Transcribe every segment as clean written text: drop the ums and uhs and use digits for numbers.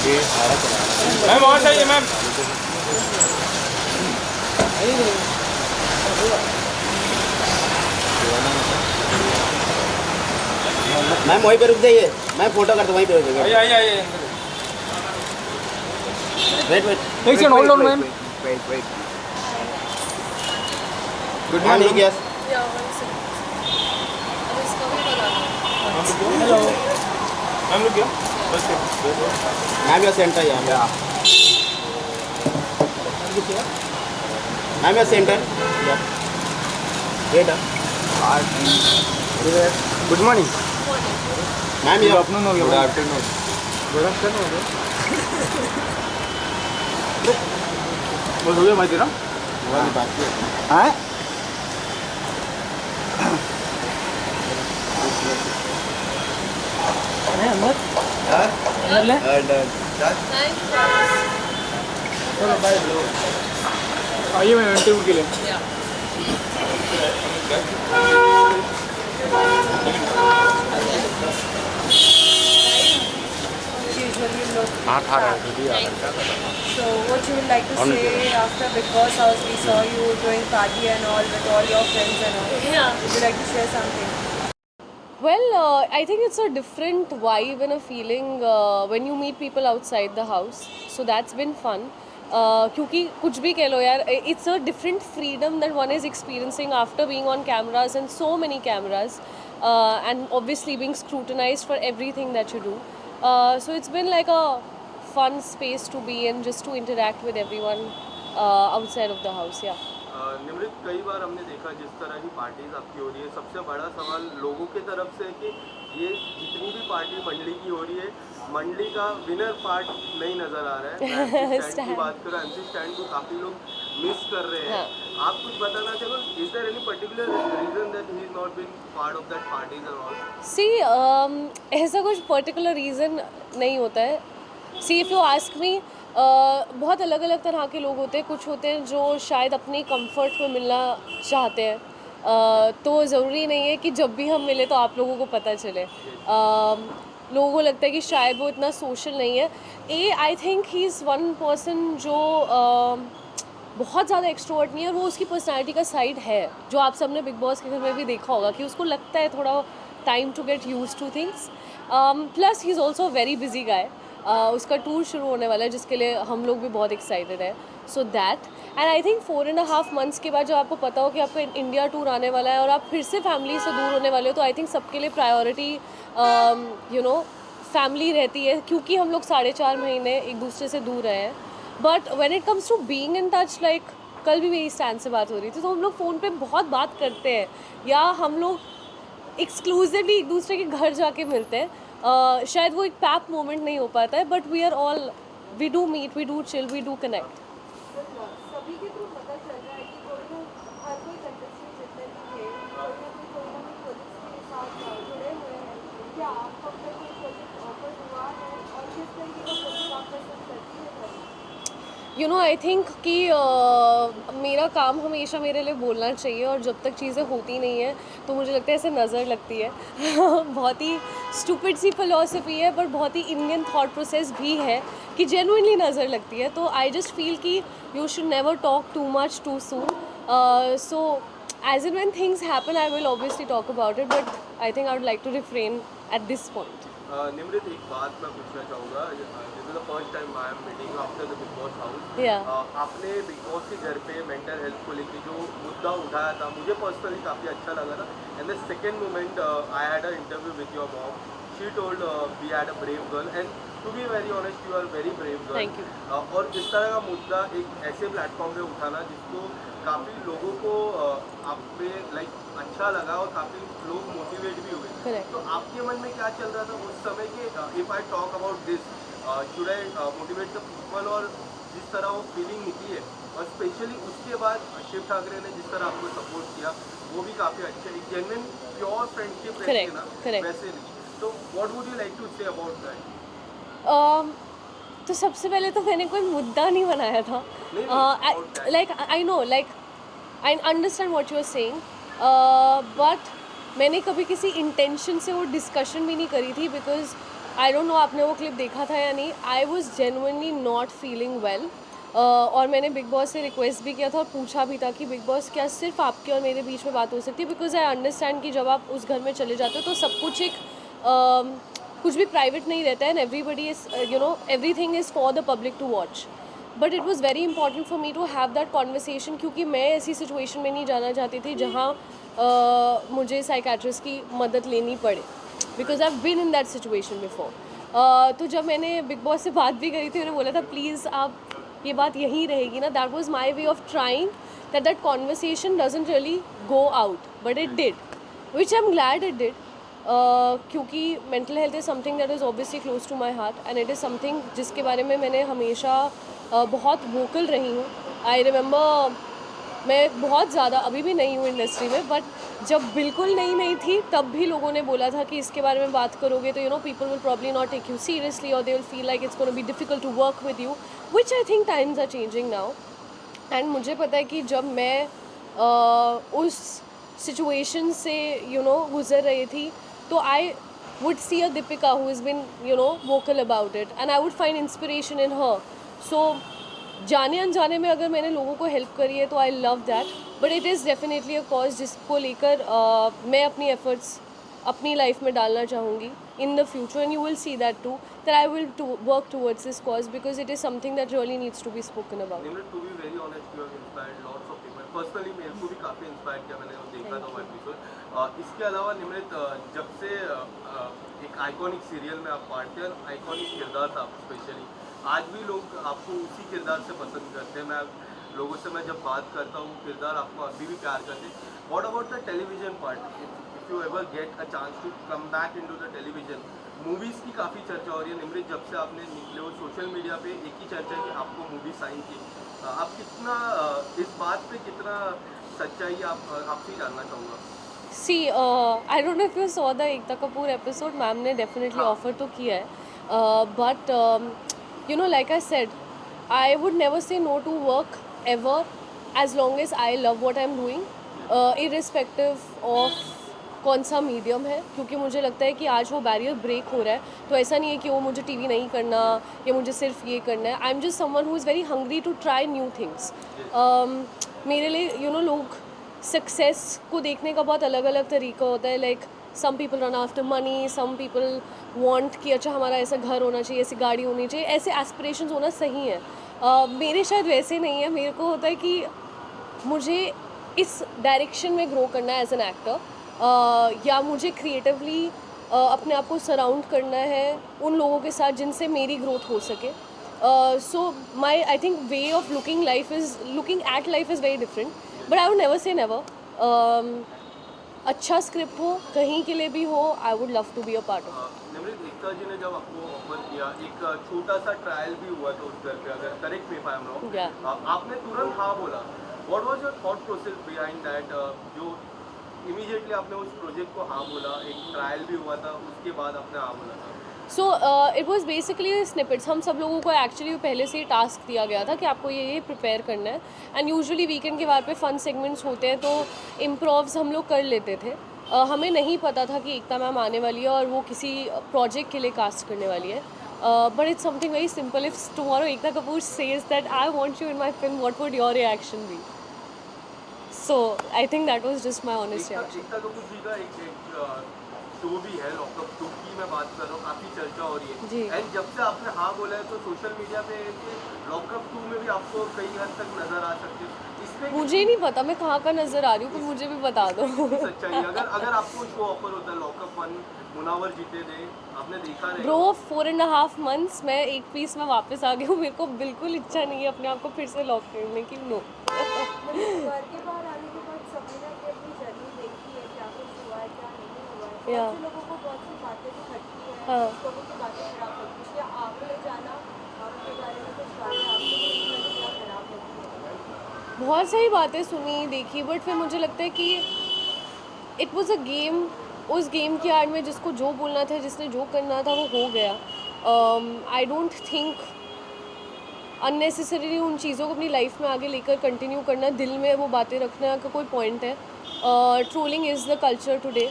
Ma'am और चाहिए ma'am. Ma'am वहीं पे रुक जाइए, मैं फोटो करता हूँ वहीं पे रुक जाइए। आइए आइए आइए। वेट वेट एक second hold on ma'am. Wait. Good morning. Yes hello ma'am रुकिए। मैम योर सेंटर या मैम योर सेंटर या wait. Good morning. Ma'am good your afternoon हो गया। Good afternoon. गुड आफ्टरनून हो गया। बस हो गया भाई तेरा? हाँ? अंदर ले। आइए मैं इंटरव्यू के लिए। Usually look so what you would like to say after Big Boss House? We saw you doing party and all with all your friends and all. Yeah. Would you like to share something? Well, I think it's a different vibe and a feeling when you meet people outside the house. So that's been fun. क्योंकि कुछ भी कह लो यार, it's a different freedom that one is experiencing after being on cameras and so many cameras, and obviously being scrutinized for everything that you do. So it's been like a fun space to be in, just to interact with everyone outside of the house. Yeah. Nimrit, कई बार हमने देखा जिस तरह की parties आपकी हो रही है, सबसे बड़ा सवाल लोगों की तरफ से कि ये जितनी भी पार्टी मंडली की हो रही है, मंडली का विनर पार्ट नहीं नजर आ रहा है। मैं स्टैंड की बात करूँ, एमसी स्टैंड को काफ़ी लोग मिस कर रहे हैं। आप कुछ बताना चाहो, is there any particular reason that he is not been part of that parties and all? See ऐसा कुछ पर्टिकुलर रीज़न नहीं होता है। See if you ask me, बहुत अलग अलग तरह के लोग होते हैं। कुछ होते हैं जो शायद अपने कंफर्ट में मिलना चाहते हैं, तो ज़रूरी नहीं है कि जब भी हम मिले तो आप लोगों को पता चले। लोगों को लगता है कि शायद वो इतना सोशल नहीं है। I think he is one person जो बहुत ज़्यादा एक्सट्रोवर्ट नहीं है, और वो उसकी पर्सनैलिटी का साइड है जो आप सबने बिग बॉस के घर में भी देखा होगा कि उसको लगता है थोड़ा time to get use to things. Plus he is also very busy guy. उसका टूर शुरू होने वाला है जिसके लिए हम लोग भी बहुत एक्साइटेड है। So that, and I think 4.5 months के बाद जब आपको पता हो कि आपका इंडिया टूर आने वाला है और आप फिर से फैमिली से दूर होने वाले हो, तो आई थिंक सबके लिए प्रायोरिटी फैमिली रहती है, क्योंकि हम लोग 4.5 महीने एक दूसरे से दूर रहे हैं। But when it comes to being in touch, like कल भी मेरी स्टैंड से बात हो रही थी, तो हम लोग फ़ोन पे बहुत बात करते हैं, या हम लोग एक्सक्लूसिवली एक दूसरे के घर जाके मिलते हैं। शायद वो एक पैप मोमेंट नहीं हो पाता है, but we are all, we do meet, we do chill, we do connect. सभी के थ्रू पता चल रहा है कि कोई ना हर कोई कंटेस्टेंट जितने भी थे, कोई ना कोई प्रोजेक्ट्स के साथ जुड़े हुए हैं। क्या आपको अपना कोई प्रोजेक्ट ऑफर हुआ है और किस तरीके का प्रोजेक्ट आप पसंद करती है? आई थिंक कि मेरा काम हमेशा मेरे लिए बोलना चाहिए, और जब तक चीज़ें होती नहीं हैं तो मुझे लगता है ऐसे नज़र लगती है। बहुत ही स्टूपिड सी फिलॉसफी है, पर बहुत ही इंडियन थॉट प्रोसेस भी है कि जेन्युइनली नज़र लगती है। तो आई जस्ट फील कि you should never talk too much too soon. So as in when things happen I will obviously talk about it, but I think I would like to refrain at this point. Nimrit, एक बात मैं पूछना चाहूँगा। This is the first time I am meeting after the Bigg Boss house. Yeah. आपने बिग बॉस के घर पे mental health को लेके जो मुद्दा उठाया था, मुझे पर्सनली काफ़ी अच्छा लगा था। And the second moment, I had a interview with your mom. She told we had a brave girl, and to be very honest, you are very brave girl. Thank you. और इस तरह का मुद्दा एक ऐसे प्लेटफॉर्म पे उठाना जिसको काफ़ी लोगों को आप पे लाइक अच्छा लगा और काफ़ी लोग मोटिवेट भी हुए। Correct. तो आपके मन में क्या चल रहा था उस समय कि if I talk about this, should I motivate the people? और जिस तरह वो फीलिंग निकली है, और स्पेशली उसके बाद शिव ठाकरे ने जिस तरह आपको सपोर्ट किया, वो भी काफ़ी अच्छा, एक जेन्युइन प्योर फ्रेंडशिप रहती है ना, Correct. वैसे नहीं। तो what would you like to say about that? तो सबसे पहले तो मैंने कोई मुद्दा नहीं बनाया था। Like I know, like I understand what you are saying, but मैंने कभी किसी इंटेंशन से वो डिस्कशन भी नहीं करी थी, बिकॉज आई डोंट नो आपने वो क्लिप देखा था या नहीं. I was genuinely not feeling well. और मैंने बिग बॉस से रिक्वेस्ट भी किया था और पूछा भी था कि बिग बॉस क्या सिर्फ आपके और मेरे बीच में बात हो सकती है, बिकॉज आई अंडरस्टैंड कि जब आप उस घर में चले जाते हो तो सब कुछ एक कुछ भी प्राइवेट नहीं रहता है, and everybody is everything is for the public to watch. But it was very important for me to have that conversation, क्योंकि मैं ऐसी सिचुएशन में नहीं जाना चाहती थी जहाँ मुझे साइकेट्रिस्ट की मदद लेनी पड़े, because I have been in that situation before. तो जब मैंने बिग बॉस से बात भी करी थी, उन्होंने बोला था प्लीज़ आप ये बात यहीं रहेगी ना. That was my way of trying that conversation doesn't really go out, but it did, which I am glad it did. क्योंकि mental health is something that is obviously close to my heart, and it is something जिसके बारे में मैंने हमेशा बहुत vocal रही हूँ. I remember मैं बहुत ज़्यादा अभी भी नहीं हूँ इंडस्ट्री में, बट जब बिल्कुल नहीं थी तब भी लोगों ने बोला था कि इसके बारे में बात करोगे तो people will probably not take you seriously, और they will feel like it's gonna be difficult to work with you, which I think times are changing now. And मुझे पता है कि जब मैं उस सिचुएशन से गुजर रही थी, तो I would see a Deepika who is been vocal about it, and I would find inspiration in her. So जाने अनजाने में अगर मैंने लोगों को हेल्प करी है तो I love that, but it is definitely a cause जिसको लेकर मैं अपनी एफर्ट्स अपनी लाइफ में डालना चाहूँगी in the future, and you will see that to that I will work towards this cause, because it is something that really needs to be spoken about. To be very honest, you have inspired lots of people. Personally मेरे को भी काफ़ी inspire किया, मैंने वो देखा था वो एपिसोड. इसके अलावा निमृत, जब से एक आइकॉनिक सीरियल में आप पार्ट थे, आइकॉनिक किरदार था स्पेशली, आज भी लोग आपको उसी किरदार से पसंद करते हैं. लोगों से मैं जब बात करता हूँ, किरदार आपको अभी भी प्यार करते हैं. What about the television part? If you ever get a chance to come back into the television, movies की काफ़ी चर्चा हो रही है. निमृत, जब से आपने निकले हो सोशल मीडिया पे एक ही चर्चा है कि आपको मूवी साइन की. आप कितना इस बात पे कितना सच्चाई आपसे ही जानना चाहूँगा. See I don't know if you saw the Ekta Kapoor episode, ma'am ने डेफिनेटली ऑफर तो किया है, but like I said, I would never say no to work ever as long as I love what I'm doing, irrespective of कौन सा medium है, क्योंकि मुझे लगता है कि आज वो बैरियर ब्रेक हो रहा है. तो ऐसा नहीं है कि वो मुझे टीवी नहीं करना या मुझे सिर्फ ये करना है. I am just someone who is very hungry to try new things. मेरे लिए लोग सक्सेस को देखने का बहुत अलग अलग तरीका होता है. Like some people run after money, some people want कि अच्छा हमारा ऐसा घर होना चाहिए, ऐसी गाड़ी होनी चाहिए, ऐसे एस्पिरेशंस होना सही है. मेरे शायद वैसे नहीं है. मेरे को होता है कि मुझे इस डायरेक्शन में ग्रो करना है एज एन एक्टर, या मुझे क्रिएटिवली अपने आप को सराउंड करना है उन लोगों के साथ जिनसे मेरी ग्रोथ हो सके. So my I think way of looking at life is very different, but I would never say never. अच्छा स्क्रिप्ट हो, कहीं के लिए भी हो, I would love to be a part of. Nimrit, Ekta ji ने जब आपको ऑफर किया, एक छोटा सा ट्रायल भी हुआ था उस घर पे, अगर correct me if I am wrong, आपने तुरंत हाँ बोला. What was your thought process behind that, जो इमीडिएटली आपने उस प्रोजेक्ट को हाँ बोला? एक ट्रायल भी हुआ था, उसके बाद आपने हाँ बोला था. So it was basically snippets. हम सब लोगों को एक्चुअली पहले से ही टास्क दिया गया था कि आपको ये प्रिपेयर करना है, एंड यूजुअली वीकेंड के बाद पे फन सेगमेंट्स होते हैं तो इम्प्रोव्स हम लोग कर लेते थे. हमें नहीं पता था कि एकता मैम आने वाली है और वो किसी प्रोजेक्ट के लिए कास्ट करने वाली है. But it's something very simple. If tomorrow Ekta Kapoor says that I want you in my film, what would your reaction be? So I think that was just my honest reaction. Ekta Kapoor ji का एक show भी है lockup 2 की मैं बात कर रहा हूँ, काफ़ी चर्चा हो रही है. एंड जब से आपने हाँ बोला है तो सोशल मीडिया पे लॉकअप 2 में भी आपको कई हद तक नजर आ सकते हैं. इसमें मुझे नहीं पता मैं कहाँ का नज़र आ रही हूँ, पर मुझे भी बता दो. सच्चाई अगर आपको शो ऑफर होता है लॉकअप 1, मुनावर जीते थे, आपने देखा है ब्रो 4.5 months मैं एक पीस में वापस आ गई हूँ. मेरे को बिल्कुल इच्छा नहीं है अपने आप को फिर से लॉक करने की. नो. घर के बाहर आने के बाद सबने अपनी जर्नी देखी है, क्या कुछ हुआ है, क्या नहीं हुआ है. बहुत से लोगों को बहुत सी बातें भी खटकी है, लोगों की बातें खराब लगती है. क्या आपने जाना आपके बारे में कुछ बातें आपको क्या खराब लगती है? बहुत सारी बातें सुनी देखी, बट फिर मुझे लगता है कि इट वॉज़ अ गेम. उस गेम की आड़ में जिसको जो बोलना था, जिसने जो करना था वो हो गया. आई डोंट थिंक अननेसेसरीली उन चीज़ों को अपनी लाइफ में आगे लेकर कंटिन्यू करना, दिल में वो बातें रखना का कोई पॉइंट है. Trolling is the culture today.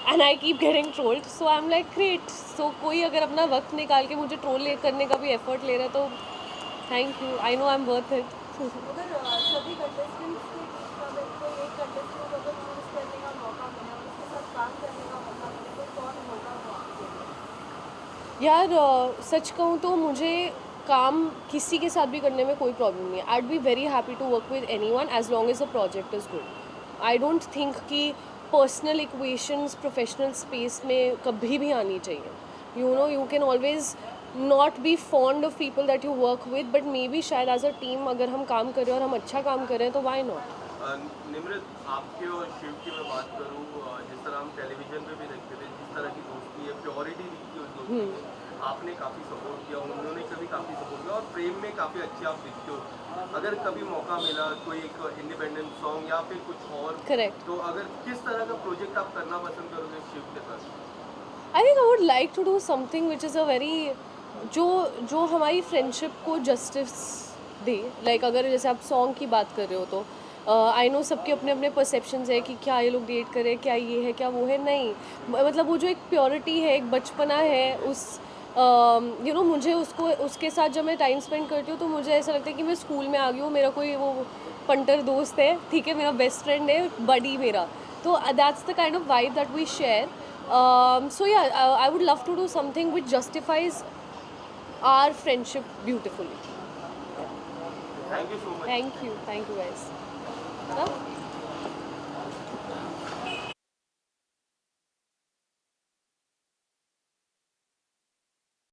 And I keep getting trolled, so I am like great. So कोई अगर अपना वक्त निकाल के मुझे ट्रोल करने का भी एफर्ट ले रहा है तो thank you. I know I am worth it. अगर सभी कंटेस्टेंट्स के बीच में अगर कोई एक कंटेस्टेंट अगर चूज करने का मौका मिले और उसके साथ काम करने का मौका मिले तो कौन होगा वो आपके लिए? यार सच कहूँ तो मुझे काम किसी के साथ भी करने में कोई प्रॉब्लम नहीं है. I would be very happy to work with anyone as long as the project is good. I don't think कि पर्सनल इक्वेशंस प्रोफेशनल स्पेस में कभी भी आनी चाहिए. You know you can always not be fond of people that you work with, but maybe शायद as a team अगर हम काम करें और हम अच्छा काम करें तो वाई नॉट. निमृत, आपके और शिव की मैं बात करूँ, जिस तरह हम टेलीविजन पे भी देखते थे, जिस तरह की दोस्ती है, प्योरिटी दिखती है उस दोस्ती में, आपने काफ़ी सपोर्ट किया, उन्होंने कभी काफ़ी सपोर्ट किया और प्रेम में काफ़ी अच्छे आप दिखते हो. अगर कभी मौका मिला कोई एक इंडिपेंडेंट सॉन्ग या फिर कुछ और, करेक्ट. तो अगर किस तरह का प्रोजेक्ट आप करना पसंद करोगे शिव के साथ? I think I would like to do something which is a very जो हमारी फ्रेंडशिप को जस्टिस दे. लाइक अगर जैसे आप सॉन्ग की बात कर रहे हो तो आई नो सबके अपने अपने परसेप्शंस है कि क्या ये लोग डेट करें, क्या ये है क्या वो है. नहीं, मतलब वो जो एक प्योरिटी है, एक बचपना है, उस यू नो मुझे उसके साथ जब मैं टाइम स्पेंड करती हूँ तो मुझे ऐसा लगता है कि मैं स्कूल में आ गई हूँ. मेरा कोई वो पंटर दोस्त है, ठीक है, मेरा बेस्ट फ्रेंड है, बडी मेरा. तो that's the kind of vibe that we share. So yeah I would love to do something which justifies our friendship beautifully. Thank you so much. Thank you guys.